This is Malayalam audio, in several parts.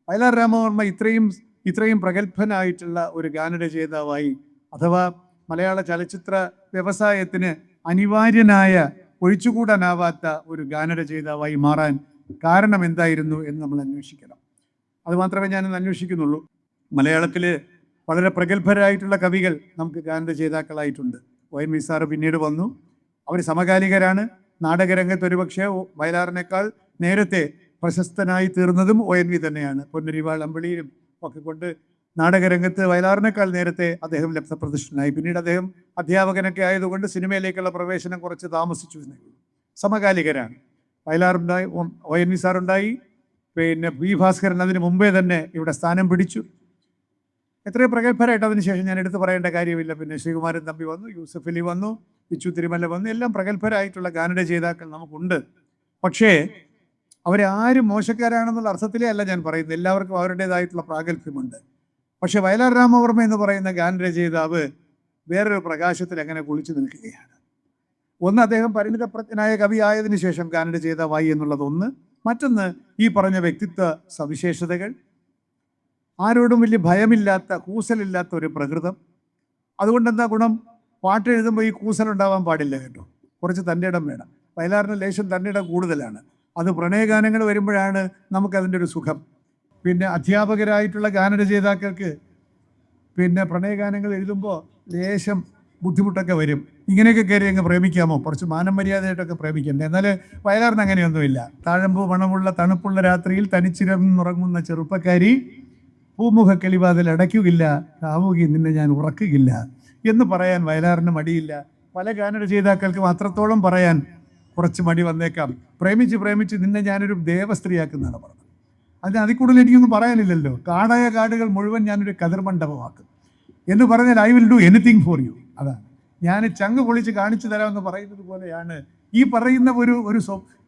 വയലാർ രാമവർമ്മ ഇത്രയും പ്രഗത്ഭനായിട്ടുള്ള ഒരു ഗാനരചയിതാവായി, അഥവാ മലയാള ചലച്ചിത്ര വ്യവസായത്തിന് അനിവാര്യനായ, ഒഴിച്ചുകൂടാനാവാത്ത ഒരു ഗാനരചയിതാവായി മാറാൻ കാരണം എന്തായിരുന്നു എന്ന് നമ്മൾ അന്വേഷിക്കണം. അതുമാത്രമേ ഞാനിന്ന് അന്വേഷിക്കുന്നുള്ളൂ. മലയാളത്തിൽ വളരെ പ്രഗത്ഭരായിട്ടുള്ള കവികൾ നമുക്ക് ഗാനരചയിതാക്കളായിട്ടുണ്ട്. ONV സാറ് പിന്നീട് വന്നു. അവർ സമകാലികരാണ്. നാടകരംഗത്ത് ഒരുപക്ഷെ വയലാറിനേക്കാൾ നേരത്തെ പ്രശസ്തനായി തീർന്നതും ONV തന്നെയാണ്. പൊന്നരിവാൾ അമ്പിളിയും ഒക്കെ കൊണ്ട് നാടകരംഗത്ത് വയലാറിനേക്കാൾ നേരത്തെ അദ്ദേഹം ലബ്ധപ്രതിഷ്ഠനായി. പിന്നീട് അദ്ദേഹം അധ്യാപകനൊക്കെ ആയതുകൊണ്ട് സിനിമയിലേക്കുള്ള പ്രവേശനം കുറച്ച് താമസിച്ചു എന്നേ ഉള്ളൂ. സമകാലികരാണ്. വയലാറുണ്ടായി, ONV സാറുണ്ടായി, പിന്നെ V ഭാസ്കരൻ അതിന് മുമ്പേ തന്നെ ഇവിടെ സ്ഥാനം പിടിച്ചു. എത്രയോ പ്രഗത്ഭരായിട്ട് അതിനുശേഷം ഞാൻ എടുത്തു പറയേണ്ട കാര്യമില്ല. പിന്നെ ശ്രീകുമാരൻ തമ്പി വന്നു, യൂസഫ് അലി വന്നു, പിച്ചു തിരുമല വന്നു. എല്ലാം പ്രഗത്ഭരായിട്ടുള്ള ഗാനരചയിതാക്കൾ നമുക്കുണ്ട്. പക്ഷേ അവരെ ആരും മോശക്കാരാണെന്നുള്ള അർത്ഥത്തിലേ അല്ല ഞാൻ പറയുന്നത്. എല്ലാവർക്കും അവരുടേതായിട്ടുള്ള പ്രാഗൽഭ്യമുണ്ട്. പക്ഷെ വയലാർ രാമവർമ്മ എന്ന് പറയുന്ന ഗാനരചയിതാവ് വേറൊരു പ്രകാശത്തിൽ അങ്ങനെ കുളിച്ചു നിൽക്കുകയാണ്. ഒന്ന്, അദ്ദേഹം പരിണിതപ്രജ്ഞനായ കവി ആയതിനു ശേഷം ഗാനരചയിതാവായി എന്നുള്ളതൊന്ന്. മറ്റൊന്ന്, ഈ പറഞ്ഞ വ്യക്തിത്വ സവിശേഷതകൾ, ആരോടും വലിയ ഭയമില്ലാത്ത, കൂസലില്ലാത്ത ഒരു പ്രകൃതം. അതുകൊണ്ട് എന്താ ഗുണം? പാട്ട് എഴുതുമ്പോൾ ഈ കൂസലുണ്ടാവാൻ പാടില്ല കേട്ടോ. കുറച്ച് തൻ്റെ ഇടം വേണം. വയലാറിന് ലേശം തൻ്റെ ഇടം കൂടുതലാണ്. അത് പ്രണയഗാനങ്ങൾ വരുമ്പോഴാണ് നമുക്കതിൻ്റെ ഒരു സുഖം. പിന്നെ അധ്യാപകരായിട്ടുള്ള ഗാനരചയിതാക്കൾക്ക് പിന്നെ പ്രണയഗാനങ്ങൾ എഴുതുമ്പോൾ ലേശം ബുദ്ധിമുട്ടൊക്കെ വരും. ഇങ്ങനെയൊക്കെ കയറി അങ്ങ് പ്രേമിക്കാമോ? കുറച്ച് മാനം മര്യാദയായിട്ടൊക്കെ പ്രേമിക്കണ്ടേ? എന്നാൽ വയലാറിന് അങ്ങനെയൊന്നുമില്ല. താഴമ്പൂ മണമുള്ള തണുപ്പുള്ള രാത്രിയിൽ തനിച്ചിരന്നുറങ്ങുന്ന ചെറുപ്പക്കാരി, പൂമുഖ കിളിവാതിൽ അടയ്ക്കുകയില്ല, കാമുകി നിന്നെ ഞാൻ ഉറക്കുകയില്ല എന്ന് പറയാൻ വയലാറിന് മടിയില്ല. പല ഗാനരചയിതാക്കൾക്കും അത്രത്തോളം പറയാൻ കുറച്ച് മടി വന്നേക്കാം. പ്രേമിച്ച് നിന്നെ ഞാനൊരു ദേവസ്ത്രീയാക്കുന്നതാണ് പറഞ്ഞത്. അതിൽ കൂടുതൽ എനിക്കൊന്നും പറയാനില്ലല്ലോ. കാടായ കാടുകൾ മുഴുവൻ ഞാനൊരു കതിർമണ്ഡപമാക്കും എന്ന് പറഞ്ഞാൽ I will do anything for you. അതാണ് ഞാൻ ചങ്ക് പൊളിച്ച് കാണിച്ചു തരാമെന്ന് പറയുന്നത് പോലെയാണ് ഈ പറയുന്ന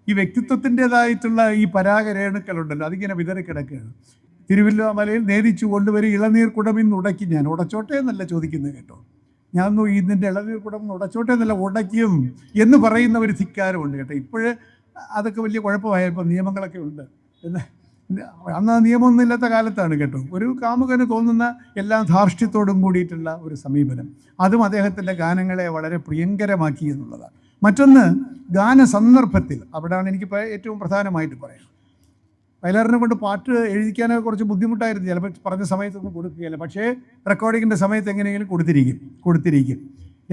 ഈ വ്യക്തിത്വത്തിൻ്റെതായിട്ടുള്ള ഈ പരാഗരേണുക്കളുണ്ടല്ലോ, അതിങ്ങനെ വിതറിക്കിടക്കുകയാണ്. തിരുവല്ലോമലയിൽ നേദിച്ചു കൊണ്ടുവരും ഇളനീർ കുടമിന്ന് ഉടക്കി ഞാൻ. ഉടച്ചോട്ടെ എന്നല്ല ചോദിക്കുന്നത് കേട്ടോ. ഞാൻ ഇതിൻ്റെ ഇളനീർ കുടം ഉടച്ചോട്ടെ എന്നല്ല, ഉടയ്ക്കും എന്ന് പറയുന്ന ഒരു ധിക്കാരമുണ്ട് കേട്ടോ. ഇപ്പോഴേ അതൊക്കെ വലിയ കുഴപ്പമായപ്പോൾ നിയമങ്ങളൊക്കെ ഉണ്ട്. അന്ന് ആ നിയമമൊന്നും ഇല്ലാത്ത കാലത്താണ് കേട്ടോ. ഒരു കാമുകന് തോന്നുന്ന എല്ലാ ധാർഷ്ട്യത്തോടും കൂടിയിട്ടുള്ള ഒരു സമീപനം, അതും അദ്ദേഹത്തിൻ്റെ ഗാനങ്ങളെ വളരെ പ്രിയങ്കരമാക്കി എന്നുള്ളതാണ്. മറ്റൊന്ന്, ഗാന സന്ദർഭത്തിൽ, അവിടെയാണ് എനിക്ക് ഏറ്റവും പ്രധാനമായിട്ട് പറയാം. വയലാറിനെ കൊണ്ട് പാട്ട് എഴുതിക്കാനൊക്കെ കുറച്ച് ബുദ്ധിമുട്ടായിരുന്നു. ചിലപ്പോൾ പറഞ്ഞ സമയത്തൊന്നും കൊടുക്കുകയില്ല. പക്ഷേ റെക്കോർഡിങ്ങിൻ്റെ സമയത്ത് എങ്ങനെയെങ്കിലും കൊടുത്തിരിക്കും.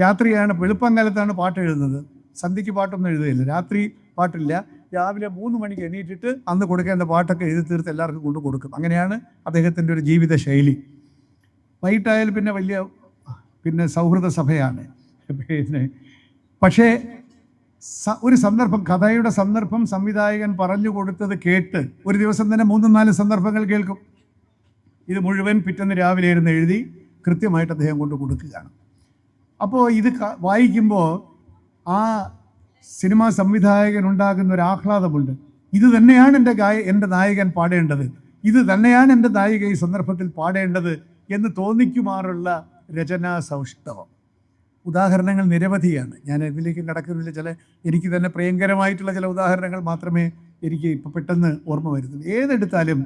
രാത്രിയാണ്, വെളുപ്പംകാലത്താണ് പാട്ട് എഴുതുന്നത്. സന്ധ്യയ്ക്ക് പാട്ടൊന്നും എഴുതുകയില്ല, രാത്രി പാട്ടില്ല. രാവിലെ 3 മണിക്ക് എണീറ്റിട്ട് അന്ന് കൊടുക്കേണ്ട പാട്ടൊക്കെ എഴുതി തീർത്ത് എല്ലാവർക്കും കൊണ്ട് കൊടുക്കും. അങ്ങനെയാണ് അദ്ദേഹത്തിൻ്റെ ഒരു ജീവിത ശൈലി. വൈകിട്ടായാലും പിന്നെ സൗഹൃദ സഭയാണ്. പക്ഷേ ഒരു സന്ദർഭം, കഥയുടെ സന്ദർഭം സംവിധായകൻ പറഞ്ഞു കൊടുത്തത് കേട്ട് ഒരു ദിവസം തന്നെ 3-4 സന്ദർഭങ്ങൾ കേൾക്കും. ഇത് മുഴുവൻ പിറ്റേന്ന് രാവിലെ ഇരുന്ന് എഴുതി കൃത്യമായിട്ട് അദ്ദേഹം കൊണ്ട് കൊടുക്കുകയാണ്. അപ്പോൾ ഇത് വായിക്കുമ്പോൾ ആ സിനിമാ സംവിധായകൻ ഉണ്ടാകുന്ന ഒരു ആഹ്ലാദമുണ്ട്. ഇത് തന്നെയാണ് എൻ്റെ നായകൻ പാടേണ്ടത്, ഇത് തന്നെയാണ് എൻ്റെ നായിക ഈ സന്ദർഭത്തിൽ പാടേണ്ടത് എന്ന് തോന്നിക്കുമാറുള്ള രചനാ സൗഷ്ഠവം. ഉദാഹരണങ്ങൾ നിരവധിയാണ്. ഞാൻ ഇതിലേക്ക് കടക്കുന്നില്ല. എനിക്ക് തന്നെ പ്രിയങ്കരമായിട്ടുള്ള ചില ഉദാഹരണങ്ങൾ മാത്രമേ എനിക്ക് ഇപ്പോൾ പെട്ടെന്ന് ഓർമ്മ വരുന്നുള്ളൂ. ഏതെടുത്താലും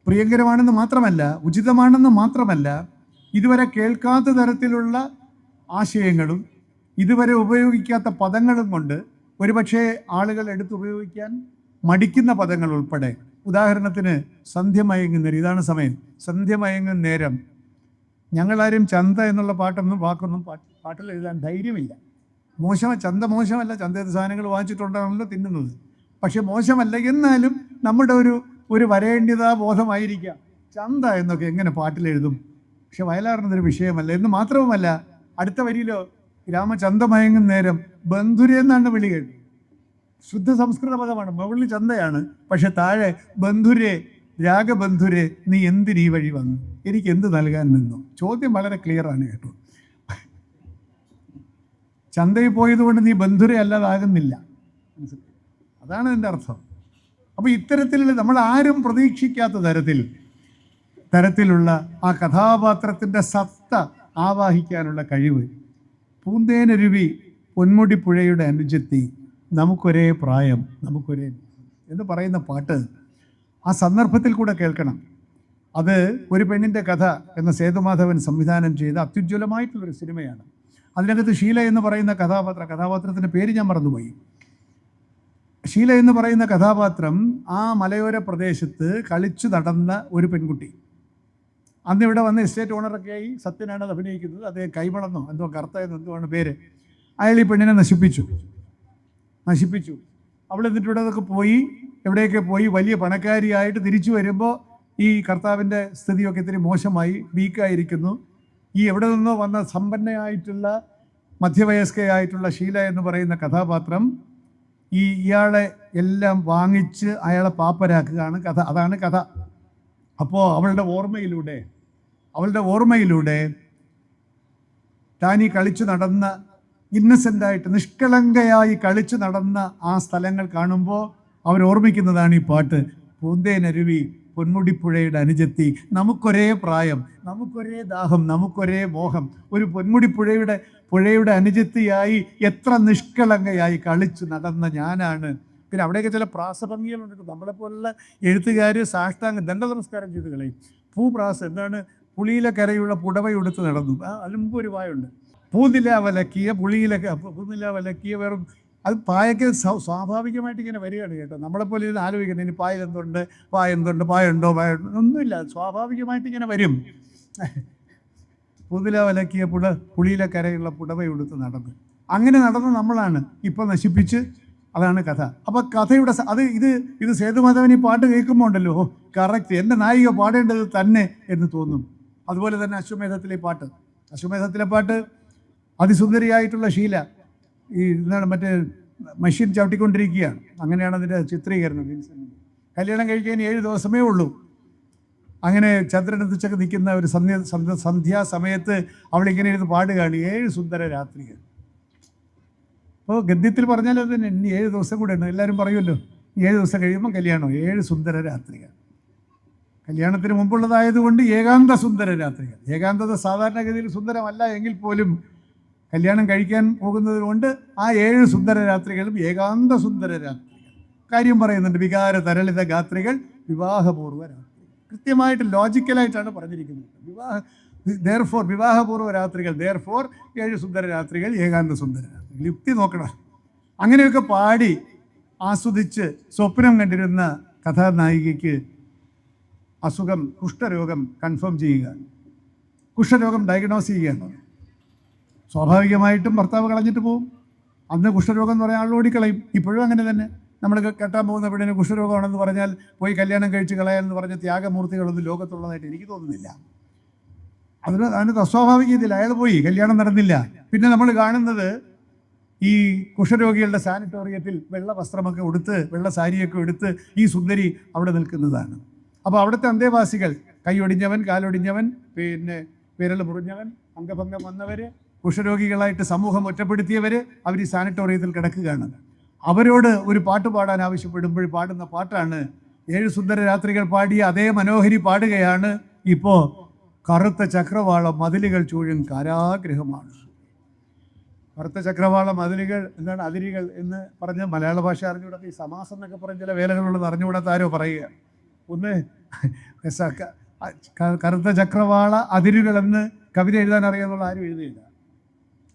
പ്രിയങ്കരമാണെന്ന് മാത്രമല്ല, ഉചിതമാണെന്ന് മാത്രമല്ല, ഇതുവരെ കേൾക്കാത്ത തരത്തിലുള്ള ആശയങ്ങളും ഇതുവരെ ഉപയോഗിക്കാത്ത പദങ്ങളും കൊണ്ട് ഒരുപക്ഷെ ആളുകൾ എടുത്തുപയോഗിക്കാൻ മടിക്കുന്ന പദങ്ങൾ ഉൾപ്പെടെ. ഉദാഹരണത്തിന് സന്ധ്യ മയങ്ങുന്നേരം, ഇതാണ് സമയം, സന്ധ്യ മയങ്ങുന്ന നേരം. ഞങ്ങളാരും ചന്ത എന്നുള്ള വാക്കൊന്നും പാട്ടിൽ എഴുതാൻ ധൈര്യമില്ല. ചന്ത മോശമല്ല, ചന്തയുടെ സാധനങ്ങൾ വാങ്ങിച്ചിട്ടുണ്ടാണല്ലോ തിന്നുന്നത്. പക്ഷെ മോശമല്ല, എന്നാലും നമ്മുടെ ഒരു വരേണ്യതാ ബോധമായിരിക്കാം. ചന്ത എന്നൊക്കെ എങ്ങനെ പാട്ടിലെഴുതും? പക്ഷെ വയലാറിനതൊരു വിഷയമല്ല. എന്ന് മാത്രവുമല്ല, അടുത്ത വരിയിലോ രാമചന്ത മയങ്ങുന്ന നേരം ബന്ധുരെ എന്നാണ് വിളി കേട്ടത്. ശുദ്ധ സംസ്കൃത പദമാണ്, മുകളിൽ ചന്തയാണ്, പക്ഷെ താഴെ ബന്ധുരെ, രാഗബന്ധുരെ, നീ എന്തിനീ വഴി വന്നു, എനിക്ക് എന്ത് നൽകാൻ നിന്നു? ചോദ്യം വളരെ ക്ലിയറാണ് കേട്ടോ. ചന്തയിൽ പോയതുകൊണ്ട് നീ ബന്ധുരെ അല്ലാതാകുന്നില്ല, അതാണ് എൻ്റെ അർത്ഥം. അപ്പോൾ ഇത്തരത്തിലുള്ള നമ്മൾ ആരും പ്രതീക്ഷിക്കാത്ത തരത്തിലുള്ള ആ കഥാപാത്രത്തിൻ്റെ സത്ത ആവാഹിക്കാനുള്ള കഴിവ്. പൂന്തേനരുവി പൊന്മുടി പുഴയുടെ അനുജത്തി, നമുക്കൊരേ പ്രായം, നമുക്കൊരേ എന്ന് പറയുന്ന പാട്ട് ആ സന്ദർഭത്തിൽ കൂടെ കേൾക്കണം. അത് ഒരു പെണ്ണിൻ്റെ കഥ എന്ന സേതുമാധവൻ സംവിധാനം ചെയ്ത അത്യുജ്വലമായിട്ടുള്ളൊരു സിനിമയാണ്. അതിനകത്ത് ഷീല എന്ന് പറയുന്ന കഥാപാത്രത്തിൻ്റെ പേര് ഞാൻ മറന്നുപോയി. ഷീല എന്ന് പറയുന്ന കഥാപാത്രം ആ മലയോര പ്രദേശത്ത് കളിച്ചു നടന്ന ഒരു പെൺകുട്ടി. അന്ന് ഇവിടെ വന്ന് എസ്റ്റേറ്റ് ഓണറൊക്കെയായി സത്യനാണ് അത് അഭിനയിക്കുന്നത്. അത് കൈമളന്നോ എന്തോ കറുത്തയെന്നോ എന്തോ ആണ് പേര്. അയാൾ ഈ പെണ്ണിനെ നശിപ്പിച്ചു. അവൾ എന്നിട്ട് ഇവിടെ അതൊക്കെ പോയി, എവിടെയൊക്കെ പോയി വലിയ പണക്കാരിയായിട്ട് തിരിച്ചു വരുമ്പോൾ ഈ കർത്താവിൻ്റെ സ്ഥിതിയൊക്കെ ഇത്തിരി മോശമായി, വീക്കായിരിക്കുന്നു. ഈ എവിടെ നിന്നോ വന്ന സമ്പന്നയായിട്ടുള്ള മധ്യവയസ്കയായിട്ടുള്ള ഷീല എന്ന് പറയുന്ന കഥാപാത്രം ഇയാളെ എല്ലാം വാങ്ങിച്ച് അയാളെ പാപ്പരാക്കുകയാണ് കഥ. അതാണ് കഥ. അപ്പോൾ അവളുടെ ഓർമ്മയിലൂടെ താനീ കളിച്ചു നടന്ന, ഇന്നസെൻ്റായിട്ട് നിഷ്കളങ്കയായി കളിച്ചു നടന്ന ആ സ്ഥലങ്ങൾ കാണുമ്പോൾ അവരോർമ്മിക്കുന്നതാണ് ഈ പാട്ട്. പൂന്തേനരുവി പൊന്മുടിപ്പുഴയുടെ അനുജത്തി, നമുക്കൊരേ പ്രായം, നമുക്കൊരേ ദാഹം, നമുക്കൊരേ മോഹം. ഒരു പുഴയുടെ അനുജത്തിയായി എത്ര നിഷ്കളങ്കയായി കളിച്ചു നടന്ന ഞാനാണ്. പിന്നെ അവിടെയൊക്കെ ചില പ്രാസഭംഗികളുണ്ട്. നമ്മളെപ്പോലുള്ള എഴുത്തുകാർ സാഷ്ടാംഗം ദണ്ഡ നമസ്കാരം ചെയ്ത് കളയും. പൂപ്രാസ എന്താണ്? പുളിയിലെ കരയുള്ള പുടവയെടുത്ത് നടന്നു. അതിന് മുമ്പ് ഒരു വായുണ്ട്, പൂനില വലക്കിയ വേറും. അത് പായൊക്കെ സ്വാഭാവികമായിട്ട് ഇങ്ങനെ വരികയാണ് കേട്ടോ. നമ്മളെപ്പോലെ ഇത് ആലോചിക്കുന്നത് ഇനി പായുണ്ടോ ഒന്നുമില്ല, സ്വാഭാവികമായിട്ട് ഇങ്ങനെ വരും. പൂനില വലക്കിയ പുളിയിലെ കരയുള്ള പുടവയെടുത്ത് നടന്നു. അങ്ങനെ നടന്ന് നമ്മളാണ് ഇപ്പം നശിപ്പിച്ച്. അതാണ് കഥ. അപ്പോൾ കഥയുടെ ഇത് സേതുമാധവൻ ഈ പാട്ട് കേൾക്കുമ്പോൾ ഉണ്ടല്ലോ, കറക്റ്റ് എൻ്റെ നായിക പാടേണ്ടത് തന്നെ എന്ന് തോന്നും. അതുപോലെ തന്നെ അശ്വമേധത്തിലെ പാട്ട് അതിസുന്ദരിയായിട്ടുള്ള ഷീല എന്താണ് മറ്റേ മെഷീൻ ചവിട്ടിക്കൊണ്ടിരിക്കുകയാണ്. അങ്ങനെയാണ് അതിൻ്റെ ചിത്രീകരണം. കല്യാണം കഴിക്കാൻ 7 ദിവസമേ ഉള്ളൂ. അങ്ങനെ ചന്ദ്രനെത്തിച്ചൊക്കെ നിൽക്കുന്ന ഒരു സന്ധ്യാസമയത്ത് അവളിങ്ങനെ ഇരുന്ന് പാടുകയാണ് 7 സുന്ദര രാത്രികൾ. അപ്പോൾ ഗദ്യത്തിൽ പറഞ്ഞാൽ അത് തന്നെ, ഇനി 7 ദിവസം കൂടെ ഉണ്ട്. എല്ലാവരും പറയുമല്ലോ 7 ദിവസം കഴിയുമ്പോൾ കല്യാണം, 7 സുന്ദര രാത്രികൾ. കല്യാണത്തിന് മുമ്പുള്ളതായതുകൊണ്ട് ഏകാന്ത സുന്ദര രാത്രികൾ. ഏകാന്തത സാധാരണഗതിയിൽ സുന്ദരമല്ല എങ്കിൽ പോലും കല്യാണം കഴിക്കാൻ പോകുന്നത് കൊണ്ട് ആ 7 സുന്ദര രാത്രികളും ഏകാന്ത സുന്ദര രാത്രികൾ. കാര്യം പറയുന്നുണ്ട്, വികാര തരളിത ഗാത്രികൾ വിവാഹപൂർവ്വ രാത്രികൾ. കൃത്യമായിട്ട് ലോജിക്കലായിട്ടാണ് പറഞ്ഞിരിക്കുന്നത്. വിവാഹപൂർവ്വ രാത്രികൾ, 7 സുന്ദര രാത്രികൾ, ഏകാന്ത സുന്ദര രാത്രികൾ. യുക്തി നോക്കണം. അങ്ങനെയൊക്കെ പാടി ആസ്വദിച്ച് സ്വപ്നം കണ്ടിരുന്ന കഥാനായികയ്ക്ക് അസുഖം, കുഷ്ഠരോഗം കൺഫേം ചെയ്യുക, കുഷ്ഠരോഗം ഡയഗ്നോസ് ചെയ്യുകയാണ്. സ്വാഭാവികമായിട്ടും ഭർത്താവ് കളഞ്ഞിട്ട് പോകും. അന്ന് കുഷ്ഠരോഗം എന്ന് പറയാൻ ആൾ ഓടിക്കളയും. ഇപ്പോഴും അങ്ങനെ തന്നെ. നമ്മൾ കെട്ടാൻ പോകുന്ന പെണ്ണിന് കുഷ്ഠരോഗമാണെന്ന് പറഞ്ഞാൽ പോയി കല്യാണം കഴിച്ച് കളയാമെന്ന് പറഞ്ഞ ത്യാഗമൂർത്തികളൊന്നും ലോകത്തുള്ളതായിട്ട് എനിക്ക് തോന്നുന്നില്ല. അതിന് അസ്വാഭാവികതയിൽ അയാൾ പോയി, കല്യാണം നടന്നില്ല. പിന്നെ നമ്മൾ കാണുന്നത് ഈ കുഷ്ഠരോഗികളുടെ സാനിറ്റോറിയത്തിൽ വെള്ള വസ്ത്രമൊക്കെ ഉടുത്ത്, വെള്ള സാരിയൊക്കെ എടുത്ത് ഈ സുന്ദരി അവിടെ നിൽക്കുന്നതാണ്. അപ്പോൾ അവിടുത്തെ അന്തേവാസികൾ, കൈയൊടിഞ്ഞവൻ, കാലൊടിഞ്ഞവൻ, പിന്നെ വിരൽ മുറിഞ്ഞവൻ, അംഗഭംഗം വന്നവർ, കുഷ്ഠരോഗികളായിട്ട് സമൂഹം ഒറ്റപ്പെടുത്തിയവർ, അവർ ഈ സാനിറ്റോറിയത്തിൽ കിടക്കുകയാണ്. അവരോട് ഒരു പാട്ട് പാടാൻ ആവശ്യപ്പെടുമ്പോൾ പാടുന്ന പാട്ടാണ് 7 സുന്ദര രാത്രികൾ പാടിയ അതേ മനോഹരി പാടുകയാണ് ഇപ്പോൾ. കറുത്ത ചക്രവാളം മതിലുകൾ ചൂഴും കാരാഗ്രഹമാണ്. കറുത്ത ചക്രവാള മതിലുകൾ എന്താണ്, അതിരുകൾ എന്ന് പറഞ്ഞ് മലയാള ഭാഷ അറിഞ്ഞുകൂടാത്ത, ഈ സമാസം എന്നൊക്കെ പറഞ്ഞ ചില വേലകളുള്ളത് അറിഞ്ഞുകൂടാത്ത ആരോ പറയുക. ഒന്ന് കറുത്ത ചക്രവാള അതിരുകളെന്ന് കവിത എഴുതാൻ അറിയാന്നുള്ള ആരും എഴുതിയില്ല.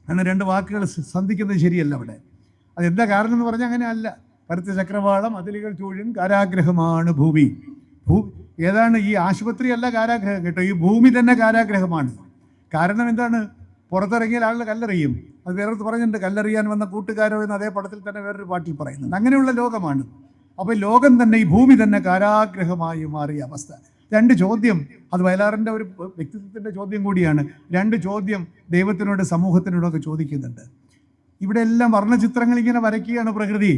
അങ്ങനെ 2 വാക്കുകൾ സന്ധിക്കുന്നത് ശരിയല്ല അവിടെ. അതെന്താ കാരണം എന്ന് പറഞ്ഞാൽ അങ്ങനെ അല്ല. കറുത്ത ചക്രവാളം അതിരുകൾ ചൂഴും കാരാഗ്രഹമാണ് ഭൂമി. ഏതാണ് ഈ ആശുപത്രി അല്ല കാരാഗ്രഹം കേട്ടോ, ഈ ഭൂമി തന്നെ കാരാഗ്രഹമാണ്. കാരണം എന്താണ്? പുറത്തിറങ്ങിയാൽ ആളുകൾ കല്ലെറിയും. അത് വേറെ പറഞ്ഞിട്ടുണ്ട്, കല്ലെറിയാൻ വന്ന കൂട്ടുകാരോ എന്ന് അതേ പടത്തിൽ തന്നെ വേറൊരു പാട്ടിൽ പറയുന്നുണ്ട്. അങ്ങനെയുള്ള ലോകമാണ്. അപ്പോൾ ലോകം തന്നെ, ഈ ഭൂമി തന്നെ കാരാഗ്രഹമായി മാറിയ അവസ്ഥ. 2 ചോദ്യം, അത് വയലാറിൻ്റെ ഒരു വ്യക്തിത്വത്തിൻ്റെ ചോദ്യം കൂടിയാണ്. 2 ചോദ്യം ദൈവത്തിനോട് സമൂഹത്തിനോടൊക്കെ ചോദിക്കുന്നുണ്ട്. ഇവിടെ എല്ലാം വർണ്ണചിത്രങ്ങൾ ഇങ്ങനെ വരയ്ക്കുകയാണ് പ്രകൃതി.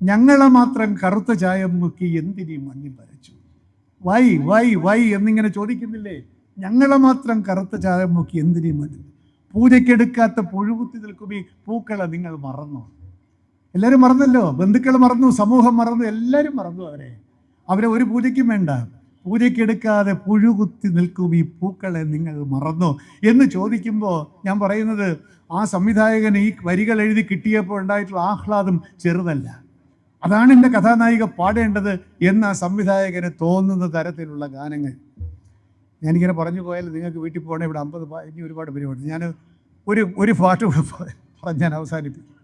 ഞങ്ങളെ മാത്രം കറുത്ത ചായം മുക്കി എന്തിനീ മണ്ണിൽ വരച്ചു? വൈ എന്നിങ്ങനെ ചോദിക്കുന്നില്ലേ? ഞങ്ങളെ മാത്രം കറുത്ത ചായം മുക്കി എന്തിനീ മണ്ണിൽ? പൂജയ്ക്കെടുക്കാത്ത പുഴുകുത്തി നിൽക്കും ഈ പൂക്കളെ നിങ്ങൾ മറന്നോ? എല്ലാവരും മറന്നല്ലോ. ബന്ധുക്കൾ മറന്നു, സമൂഹം മറന്നു, എല്ലാവരും മറന്നു. അവരെ ഒരു പൂജയ്ക്കും വേണ്ട. പൂജയ്ക്കെടുക്കാതെ പുഴുകുത്തി നിൽക്കും ഈ പൂക്കളെ നിങ്ങൾ മറന്നോ എന്ന് ചോദിക്കുമ്പോൾ ഞാൻ പറയുന്നത്, ആ സംവിധായകന് ഈ വരികൾ എഴുതി കിട്ടിയപ്പോൾ ഉണ്ടായിട്ടുള്ള ആഹ്ലാദം ചെറുതല്ല. അതാണ് എൻ്റെ കഥാനായിക പാടേണ്ടത് എന്ന് ആ സംവിധായകന് തോന്നുന്ന തരത്തിലുള്ള ഗാനങ്ങൾ. ഞാനിങ്ങനെ പറഞ്ഞു പോയാൽ നിങ്ങൾക്ക് വീട്ടിൽ പോകണേ, ഇവിടെ 50 ഇനി ഒരുപാട് പരിപാടി. ഞാൻ ഒരു പാട്ട് കൂടെ പറഞ്ഞ് ഞാൻ അവസാനിപ്പിക്കും.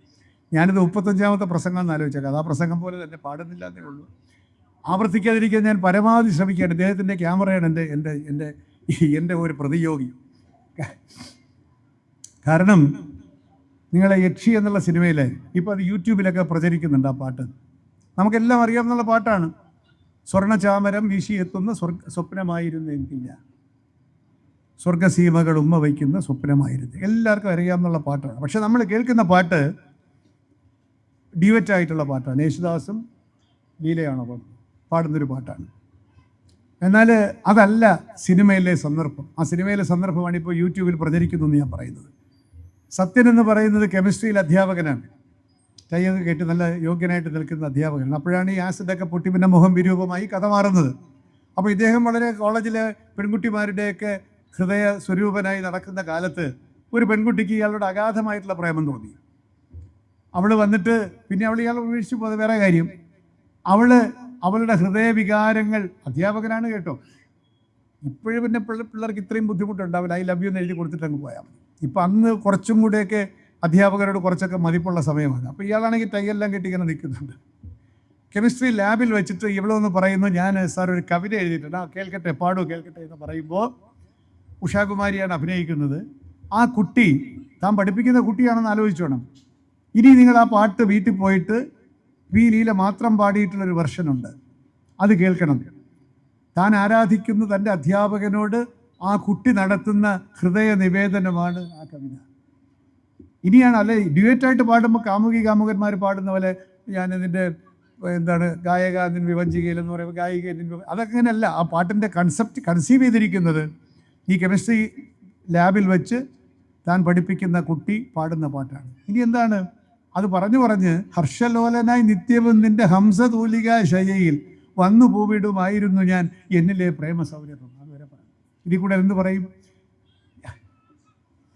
ഞാനിത് 35ാമത്തെ പ്രസംഗം എന്ന് ആലോചിച്ചേക്കാം. ആ പ്രസംഗം പോലെ തന്നെ പാടുന്നില്ല എന്നേ ഉള്ളൂ. ആവർത്തിക്കാതിരിക്കാൻ ഞാൻ പരമാവധി ശ്രമിക്കുകയാണ്. ഇദ്ദേഹത്തിൻ്റെ ക്യാമറയാണ് എൻ്റെ ഒരു പ്രതിയോഗി. കാരണം നിങ്ങളെ യക്ഷി എന്നുള്ള സിനിമയിൽ ഇപ്പോൾ അത് യൂട്യൂബിലൊക്കെ പ്രചരിക്കുന്നുണ്ട്. ആ പാട്ട് നമുക്കെല്ലാം അറിയാമെന്നുള്ള പാട്ടാണ്. സ്വർണ്ണചാമരം വീശിയെത്തുന്ന സ്വപ്നമായിരുന്നെങ്കില്ല, സ്വർഗസീമകൾ ഉമ്മ വയ്ക്കുന്ന സ്വപ്നമായിരുന്നു. എല്ലാവർക്കും അറിയാമെന്നുള്ള പാട്ടാണ്. പക്ഷെ നമ്മൾ കേൾക്കുന്ന പാട്ട് ഡ്യുവറ്റായിട്ടുള്ള പാട്ടാണ്. യേശുദാസും ലീലയാണോ പാടുന്നൊരു പാട്ടാണ്. എന്നാൽ അതല്ല സിനിമയിലെ സന്ദർഭം. ആ സിനിമയിലെ സന്ദർഭമാണ് ഇപ്പോൾ യൂട്യൂബിൽ പ്രചരിക്കുന്നു എന്ന് ഞാൻ പറയുന്നത്. സത്യൻ എന്ന് പറയുന്നത് കെമിസ്ട്രിയിൽ അധ്യാപകനാണ്. കൈയൊക്കെ കേട്ട് നല്ല യോഗ്യനായിട്ട് നിൽക്കുന്ന അധ്യാപകനാണ്. അപ്പോഴാണ് ഈ ആസിഡൊക്കെ പൊട്ടി പിന്നെ മുഖം വിരൂപമായി കഥ മാറുന്നത്. അപ്പോൾ ഇദ്ദേഹം വളരെ കോളേജിലെ പെൺകുട്ടിമാരുടെയൊക്കെ ഹൃദയ സ്വരൂപനായി നടക്കുന്ന കാലത്ത് ഒരു പെൺകുട്ടിക്ക് ഇയാളുടെ അഗാധമായിട്ടുള്ള പ്രേമം തോന്നി. അവൾ വന്നിട്ട് പിന്നെ ഇയാൾ ഉപേക്ഷിച്ചു പോയത് വേറെ കാര്യം. അവളുടെ ഹൃദയവികാരങ്ങൾ, അധ്യാപകനാണ് കേട്ടോ, ഇപ്പോഴും പിന്നെ പിള്ളേർക്ക് ഇത്രയും ബുദ്ധിമുട്ടുണ്ടാവില്ല. ഐ ലവ് യു എന്ന് എഴുതി കൊടുത്തിട്ട് അങ്ങ് പോയാൽ മതി. ഇപ്പം അന്ന് കുറച്ചും കൂടെയൊക്കെ അധ്യാപകരോട് കുറച്ചൊക്കെ മതിപ്പുള്ള സമയമാണ്. അപ്പോൾ ഇയാളാണെങ്കിൽ ടൈയെല്ലാം കെട്ടിങ്ങനെ നിൽക്കുന്നുണ്ട്. കെമിസ്ട്രി ലാബിൽ വെച്ചിട്ട് ഇവളൊന്ന് പറയുന്നു, ഞാൻ സാർ ഒരു കവിത എഴുതിയിട്ടുണ്ട്, കേൾക്കട്ടെ, പാടൂ കേൾക്കട്ടെ എന്ന് പറയുമ്പോൾ ഉഷാകുമാരിയാണ് അഭിനയിക്കുന്നത്. ആ കുട്ടി താൻ പഠിപ്പിക്കുന്ന കുട്ടിയാണെന്ന് ആലോചിച്ചോണം. ഇനി നിങ്ങൾ ആ പാട്ട് വീട്ടിൽ പോയിട്ട് വി ലീല മാത്രം പാടിയിട്ടുള്ളൊരു വെർഷനുണ്ട്, അത് കേൾക്കണം. താൻ ആരാധിക്കുന്ന തൻ്റെ അധ്യാപകനോട് ആ കുട്ടി നടത്തുന്ന ഹൃദയ നിവേദനമാണ് ആ കവിത. ഇനിയാണ് അല്ലെ ഡ്യുവറ്റായിട്ട് പാടുമ്പോൾ കാമുകന്മാർ പാടുന്ന പോലെ ഞാനിതിൻ്റെ ഗായക നിൻ വിവഞ്ചികയിലെന്ന് പറയുമ്പോൾ ഗായിക അതൊക്കെ അങ്ങനെയല്ല. ആ പാട്ടിൻ്റെ കൺസെപ്റ്റ് കൺസീവ് ചെയ്തിരിക്കുന്നത് ഈ കെമിസ്ട്രി ലാബിൽ വെച്ച് താൻ പഠിപ്പിക്കുന്ന കുട്ടി പാടുന്ന പാട്ടാണ്. ഇനി എന്താണ് അത് പറഞ്ഞ് ഹർഷലോലനായി നിത്യവും നിന്റെ ഹംസതൂലിക ശയയിൽ വന്നു പൂവിടുമായിരുന്നു ഞാൻ എന്നിലെ പ്രേമ സൗരഭം. അതുവരെ പറഞ്ഞു. ഇതിൽ കൂടെ എന്ത് പറയും?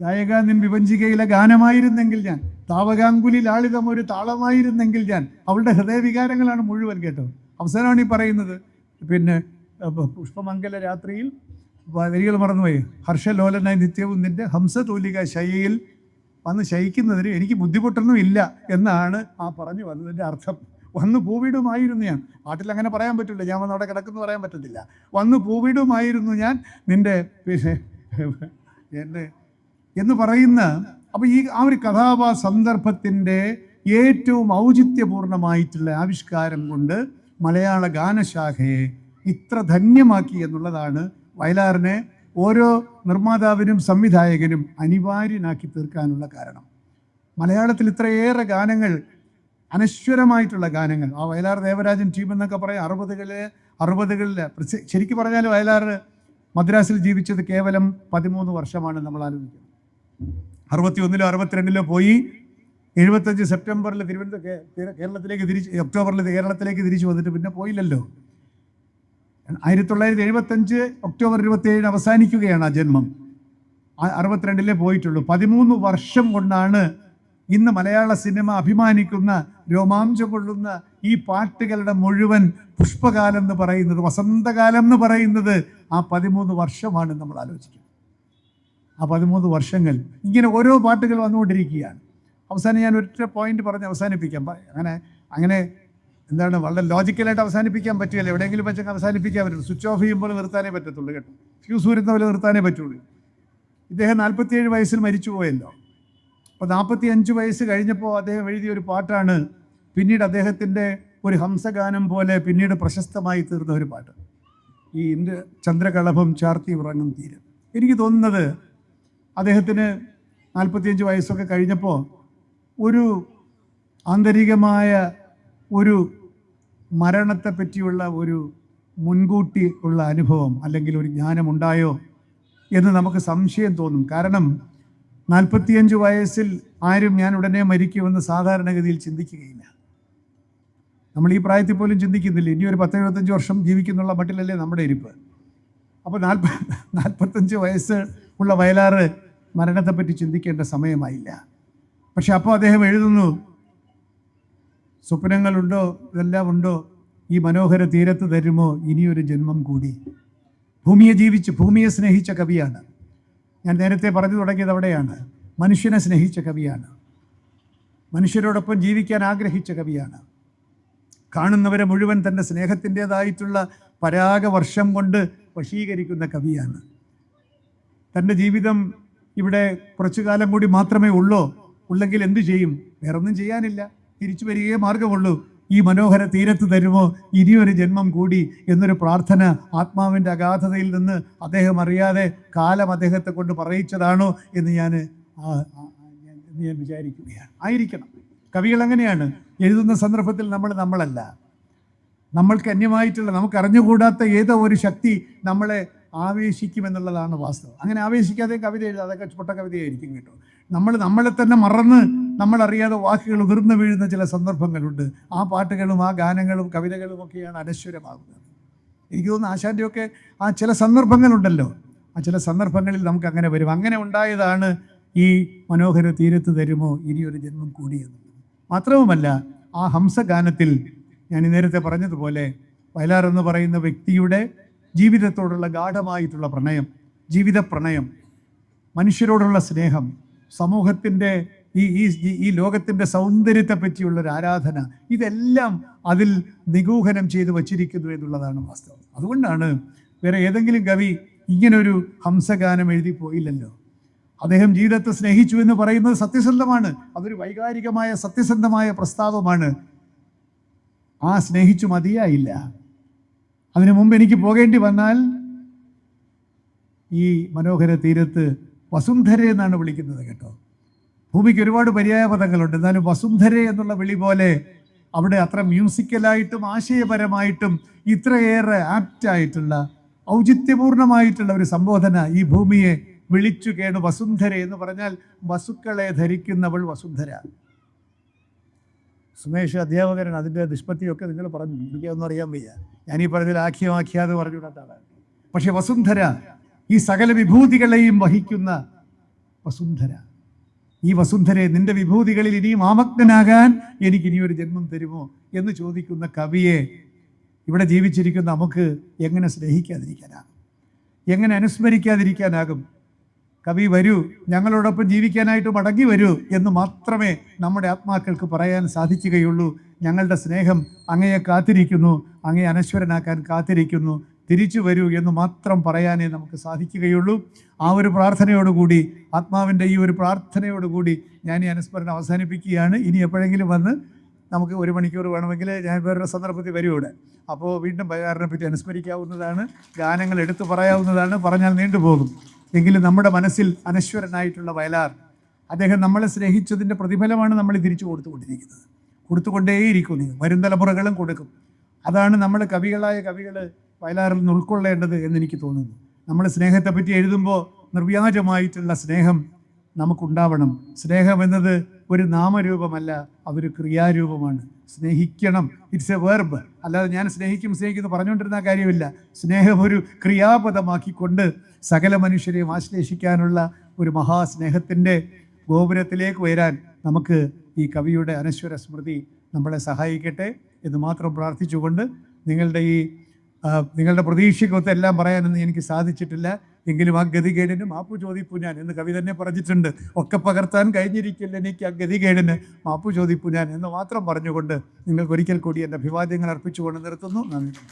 ഗായക നിൻ വിവഞ്ചികയിലെ ഗാനമായിരുന്നെങ്കിൽ ഞാൻ, താവകാങ്കുലി ലാളിതം ഒരു താളമായിരുന്നെങ്കിൽ ഞാൻ. അവളുടെ ഹൃദയവികാരങ്ങളാണ് മുഴുവൻ കേട്ടോ. അവസാനമാണ് ഈ പറയുന്നത്. പിന്നെ പുഷ്പമംഗല രാത്രിയിൽ വരികൾ മറന്നുപോയി. ഹർഷലോലനായി നിത്യവും നിന്റെ ഹംസതൂലിക ശയയിൽ വന്ന് ശയിക്കുന്നതിന് എനിക്ക് ബുദ്ധിമുട്ടൊന്നും ഇല്ല എന്നാണ് ആ പറഞ്ഞു വന്നതിൻ്റെ അർത്ഥം. വന്ന് പൂവിടുമായിരുന്നു ഞാൻ. പാട്ടിൽ അങ്ങനെ പറയാൻ പറ്റില്ല, ഞാൻ വന്ന് അവിടെ കിടക്കുന്നു പറയാൻ പറ്റത്തില്ല. വന്ന് പൂവിടുമായിരുന്നു ഞാൻ നിൻ്റെ എന്ന് പറയുന്ന. അപ്പോൾ ആ ഒരു സന്ദർഭത്തിൻ്റെ ഏറ്റവും ഔചിത്യപൂർണമായിട്ടുള്ള ആവിഷ്കാരം കൊണ്ട് മലയാള ഗാനശാഖയെ ഇത്ര ധന്യമാക്കി എന്നുള്ളതാണ് വയലാറിനെ ഓരോ നിർമ്മാതാവിനും സംവിധായകനും അനിവാര്യനാക്കി തീർക്കാനുള്ള കാരണം. മലയാളത്തിൽ ഇത്രയേറെ ഗാനങ്ങൾ, അനശ്വരമായിട്ടുള്ള ഗാനങ്ങൾ. ആ വയലാർ ദേവരാജൻ ടീം എന്നൊക്കെ പറയും. 60കളിൽ ശരിക്കും പറഞ്ഞാൽ വയലാർ മദ്രാസിൽ ജീവിച്ചത് കേവലം 13 വർഷമാണ് നമ്മൾ ആലോചിക്കുന്നത്. 61-ലോ 62-ലോ പോയി 75 സെപ്റ്റംബറിൽ ഒക്ടോബറിൽ കേരളത്തിലേക്ക് തിരിച്ചു വന്നിട്ട് പിന്നെ പോയില്ലല്ലോ. 1975 ഒക്ടോബർ 27 അവസാനിക്കുകയാണ് ആ ജന്മം. 62-ലേ പോയിട്ടുള്ളൂ. 13 വർഷം കൊണ്ടാണ് ഇന്ന് മലയാള സിനിമ അഭിമാനിക്കുന്ന, രോമാഞ്ചം കൊള്ളുന്ന ഈ പാട്ടുകളുടെ മുഴുവൻ പുഷ്പകാലം എന്ന് പറയുന്നത്, വസന്തകാലം എന്ന് പറയുന്നത് ആ 13 വർഷമാണ് നമ്മൾ ആലോചിക്കുന്നത്. ആ 13 വർഷങ്ങൾ ഇങ്ങനെ ഓരോ പാട്ടുകൾ വന്നുകൊണ്ടിരിക്കുകയാണ്. അവസാനം ഞാൻ ഒറ്റ പോയിന്റ് പറഞ്ഞ് അവസാനിപ്പിക്കാം. അങ്ങനെ എന്താണ്, വളരെ ലോജിക്കലായിട്ട് അവസാനിപ്പിക്കാൻ പറ്റുകയല്ലോ. എവിടെയെങ്കിലും വെച്ചൊക്കെ അവസാനിപ്പിക്കാൻ പറ്റുള്ളൂ. സ്വിച്ച് ഓഫ് ചെയ്യുമ്പോൾ നിർത്താനേ പറ്റത്തുള്ളൂ കേട്ടോ. ഫ്യൂസ് ഊരുന്ന പോലെ നിർത്താനേ പറ്റുള്ളൂ. ഇദ്ദേഹം 47 വയസ്സിൽ മരിച്ചു പോയല്ലോ. അപ്പോൾ 45 വയസ്സ് കഴിഞ്ഞപ്പോൾ അദ്ദേഹം എഴുതിയ ഒരു പാട്ടാണ് പിന്നീട് അദ്ദേഹത്തിൻ്റെ ഒരു ഹംസഗാനം പോലെ പിന്നീട് പ്രശസ്തമായി തീർന്ന ഒരു പാട്ട്. ഈ ചന്ദ്രകളഭം ചാർത്തി ഉറങ്ങും തീരം. എനിക്ക് തോന്നുന്നത് അദ്ദേഹത്തിന് 45 വയസ്സൊക്കെ കഴിഞ്ഞപ്പോൾ ഒരു ആന്തരികമായ ഒരു മരണത്തെ പറ്റിയുള്ള ഒരു മുൻകൂട്ടി ഉള്ള അനുഭവം അല്ലെങ്കിൽ ഒരു ജ്ഞാനമുണ്ടായോ എന്ന് നമുക്ക് സംശയം തോന്നും. കാരണം 45 വയസ്സിൽ ആരും ഞാൻ ഉടനെ മരിക്കുമെന്ന് സാധാരണഗതിയിൽ ചിന്തിക്കുകയില്ല. നമ്മൾ ഈ പ്രായത്തിൽ പോലും ചിന്തിക്കുന്നില്ല. ഇനി ഒരു 10-75 വർഷം ജീവിക്കുന്നുള്ള മട്ടിലല്ലേ നമ്മുടെ ഇരിപ്പ്. അപ്പോൾ 45 വയസ്സ് ഉള്ള വയലാറ് മരണത്തെപ്പറ്റി ചിന്തിക്കേണ്ട സമയമായില്ല. പക്ഷെ അപ്പോൾ അദ്ദേഹം എഴുതുന്നു, സ്വപ്നങ്ങളുണ്ടോ, ഇതെല്ലാം ഉണ്ടോ? ഈ മനോഹര തീരത്ത് തരുമോ ഇനിയൊരു ജന്മം കൂടി? ഭൂമിയെ സ്നേഹിച്ച കവിയാണ്. ഞാൻ നേരത്തെ പറഞ്ഞു തുടങ്ങിയത് അവിടെയാണ്. മനുഷ്യനെ സ്നേഹിച്ച കവിയാണ്. മനുഷ്യരോടൊപ്പം ജീവിക്കാൻ ആഗ്രഹിച്ച കവിയാണ്. കാണുന്നവരെ മുഴുവൻ തൻ്റെ സ്നേഹത്തിൻ്റെതായിട്ടുള്ള പരാഗവർഷം കൊണ്ട് വശീകരിക്കുന്ന കവിയാണ്. തൻ്റെ ജീവിതം ഇവിടെ കുറച്ചു കാലം കൂടി മാത്രമേ ഉള്ളെങ്കിൽ എന്തു ചെയ്യും? വേറൊന്നും ചെയ്യാനില്ല, തിരിച്ചു വരികയേ മാർഗമുള്ളൂ. ഈ മനോഹര തീരത്ത് തരുമോ ഇനിയൊരു ജന്മം കൂടി എന്നൊരു പ്രാർത്ഥന ആത്മാവിൻ്റെ അഗാധതയിൽ നിന്ന് അദ്ദേഹം അറിയാതെ കാലം അദ്ദേഹത്തെ കൊണ്ട് പറയിച്ചതാണോ എന്ന് ഞാൻ വിചാരിക്കുകയാണ്. ആയിരിക്കണം. കവികൾ അങ്ങനെയാണ്. എഴുതുന്ന സന്ദർഭത്തിൽ നമ്മളല്ല, നമ്മൾക്ക് അന്യമായിട്ടുള്ള, നമുക്ക് അറിഞ്ഞുകൂടാത്ത ഏതോ ഒരു ശക്തി നമ്മളെ ആവേശിക്കുമെന്നുള്ളതാണ് വാസ്തവം. അങ്ങനെ ആവേശിക്കാതെ കവിത എഴുതുക, അതൊക്കെ പൊട്ട കവിതയായിരിക്കും കേട്ടോ. നമ്മളെ തന്നെ മറന്ന് നമ്മളറിയാതെ വാക്കുകൾ ഉതിർന്നു വീഴുന്ന ചില സന്ദർഭങ്ങളുണ്ട്. ആ പാട്ടുകളും ആ ഗാനങ്ങളും കവിതകളും ഒക്കെയാണ് അനശ്വരമാകുന്നത്. എനിക്ക് തോന്നുന്നു ആശാൻ്റെയൊക്കെ ആ ചില സന്ദർഭങ്ങളുണ്ടല്ലോ, ആ ചില സന്ദർഭങ്ങളിൽ നമുക്ക് അങ്ങനെ വരും. അങ്ങനെ ഉണ്ടായതാണ് ഈ മനോഹര തീരത്ത് തരുമോ ഇനിയൊരു ജന്മം കൂടിയെന്ന്. മാത്രവുമല്ല, ആ ഹംസഗാനത്തിൽ ഞാൻ നേരത്തെ പറഞ്ഞതുപോലെ വയലാർ എന്ന് പറയുന്ന വ്യക്തിയുടെ ജീവിതത്തോടുള്ള ഗാഢമായിട്ടുള്ള പ്രണയം, ജീവിത പ്രണയം, മനുഷ്യരോടുള്ള സ്നേഹം, സമൂഹത്തിൻ്റെ ഈ ലോകത്തിൻ്റെ സൗന്ദര്യത്തെ പറ്റിയുള്ളൊരു ആരാധന, ഇതെല്ലാം അതിൽ നിഗൂഹനം ചെയ്ത് വച്ചിരിക്കുന്നു എന്നുള്ളതാണ് വാസ്തവം. അതുകൊണ്ടാണ് വേറെ ഏതെങ്കിലും കവി ഇങ്ങനൊരു ഹംസഗാനം എഴുതി പോയില്ലല്ലോ. അദ്ദേഹം ജീവിതത്തെ സ്നേഹിച്ചു എന്ന് പറയുന്നത് സത്യസന്ധമാണ്. അതൊരു വൈകാരികമായ സത്യസന്ധമായ പ്രസ്താവമാണ്. ആ സ്നേഹിച്ചു മതിയായില്ല. അതിനു മുമ്പ് എനിക്ക് പോകേണ്ടി വന്നാൽ ഈ മനോഹര തീരത്ത് വസുന്ധര എന്നാണ് വിളിക്കുന്നത് കേട്ടോ. ഭൂമിക്ക് ഒരുപാട് പര്യായ പദങ്ങളുണ്ട്, എന്നാലും വസുന്ധര എന്നുള്ള വിളി പോലെ അവിടെ അത്ര മ്യൂസിക്കലായിട്ടും ആശയപരമായിട്ടും ഇത്രയേറെ ആപ്റ്റായിട്ടുള്ള ഔചിത്യപൂർണമായിട്ടുള്ള ഒരു സംബോധന ഈ ഭൂമിയെ വിളിച്ചു കേണു വസുന്ധര എന്ന് പറഞ്ഞാൽ വസുക്കളെ ധരിക്കുന്നവൾ വസുന്ധര. സുമേഷ് അധ്യാപകരൻ അതിൻ്റെ നിഷ്പത്തിയൊക്കെ നിങ്ങൾ പറഞ്ഞു, എനിക്കൊന്നും അറിയാൻ വയ്യ. ഞാനീ പറഞ്ഞതിൽ ആഖ്യാന്ന് പറഞ്ഞുകൂടാത്ത ആളാണ്. പക്ഷെ വസുന്ധര ഈ സകല വിഭൂതികളെയും വഹിക്കുന്ന വസുന്ധര, ഈ വസുന്ധരയെ നിന്റെ വിഭൂതികളിൽ ഇനിയും ആമഗ്നനാകാൻ എനിക്ക് ഇനിയൊരു ജന്മം തരുമോ എന്ന് ചോദിക്കുന്ന കവിയെ ഇവിടെ ജീവിച്ചിരിക്കുന്ന നമുക്ക് എങ്ങനെ സ്നേഹിക്കാതിരിക്കാനാകും? എങ്ങനെ അനുസ്മരിക്കാതിരിക്കാനാകും? കവി വരൂ, ഞങ്ങളോടൊപ്പം ജീവിക്കാനായിട്ട് മടങ്ങി വരൂ എന്ന് മാത്രമേ നമ്മുടെ ആത്മാക്കൾക്ക് പറയാൻ സാധിക്കുകയുള്ളൂ. ഞങ്ങളുടെ സ്നേഹം അങ്ങയെ കാത്തിരിക്കുന്നു, അങ്ങയെ അനശ്വരനാക്കാൻ കാത്തിരിക്കുന്നു, തിരിച്ചു വരൂ എന്ന് മാത്രം പറയാനേ നമുക്ക് സാധിക്കുകയുള്ളൂ. ആ ഒരു പ്രാർത്ഥനയോടുകൂടി, ആത്മാവിൻ്റെ ഈ ഒരു പ്രാർത്ഥനയോടുകൂടി ഞാൻ ഈ അനുസ്മരണം അവസാനിപ്പിക്കുകയാണ്. ഇനി എപ്പോഴെങ്കിലും വന്ന് നമുക്ക് 1 മണിക്കൂർ വേണമെങ്കിൽ ഞാൻ വേറൊരു സന്ദർഭത്തിൽ വരും ഇവിടെ. അപ്പോൾ വീണ്ടും വയലാറിനെ പറ്റി അനുസ്മരിക്കാവുന്നതാണ്, ഗാനങ്ങൾ എടുത്തു പറയാവുന്നതാണ്, പറഞ്ഞാൽ നീണ്ടുപോകും. എങ്കിലും നമ്മുടെ മനസ്സിൽ അനശ്വരനായിട്ടുള്ള വയലാർ, അദ്ദേഹം നമ്മളെ സ്നേഹിച്ചതിൻ്റെ പ്രതിഫലമാണ് നമ്മൾ തിരിച്ചു കൊടുത്തുകൊണ്ടേയിരിക്കുന്നു. വരും തലമുറകളും കൊടുക്കും. അതാണ് നമ്മൾ കവികളായ കവികൾ വയലാറിൽ നിന്ന് ഉൾക്കൊള്ളേണ്ടത് എന്നെനിക്ക് തോന്നുന്നു. നമ്മൾ സ്നേഹത്തെപ്പറ്റി എഴുതുമ്പോൾ നിർവ്യാജമായിട്ടുള്ള സ്നേഹം നമുക്കുണ്ടാവണം. സ്നേഹം എന്നത് ഒരു നാമരൂപമല്ല, അതൊരു ക്രിയാരൂപമാണ്. സ്നേഹിക്കണം, ഇറ്റ്സ് എ വെർബ്. അല്ലാതെ ഞാൻ സ്നേഹിക്കുന്നു പറഞ്ഞുകൊണ്ടിരുന്ന കാര്യമില്ല. സ്നേഹം ഒരു ക്രിയാപദമാക്കിക്കൊണ്ട് സകല മനുഷ്യരെയും ആശ്ലേഷിക്കാനുള്ള ഒരു മഹാസ്നേഹത്തിൻ്റെ ഗോപുരത്തിലേക്ക് ഉയരാൻ നമുക്ക് ഈ കവിയുടെ അനശ്വര സ്മൃതി നമ്മളെ സഹായിക്കട്ടെ എന്ന് മാത്രം പ്രാർത്ഥിച്ചുകൊണ്ട്, നിങ്ങളുടെ പ്രതീക്ഷയ്ക്കൊത്ത് എല്ലാം പറയാനൊന്നും എനിക്ക് സാധിച്ചിട്ടില്ല. എങ്കിലും ആ ഗതികേടിന് മാപ്പു ചോദിപ്പു ഞാൻ എന്ന് കവി തന്നെ പറഞ്ഞിട്ടുണ്ട്. ഒക്കെ പകർത്താൻ കഴിഞ്ഞിരിക്കില്ല എനിക്ക് ആ ഗതികേടിന് മാപ്പു ചോദിപ്പു ഞാൻ എന്ന് മാത്രം പറഞ്ഞുകൊണ്ട് നിങ്ങൾക്ക് ഒരിക്കൽ കൂടി എൻ്റെ അഭിവാദ്യങ്ങൾ അർപ്പിച്ചുകൊണ്ട് നിർത്തുന്നു. നന്ദി.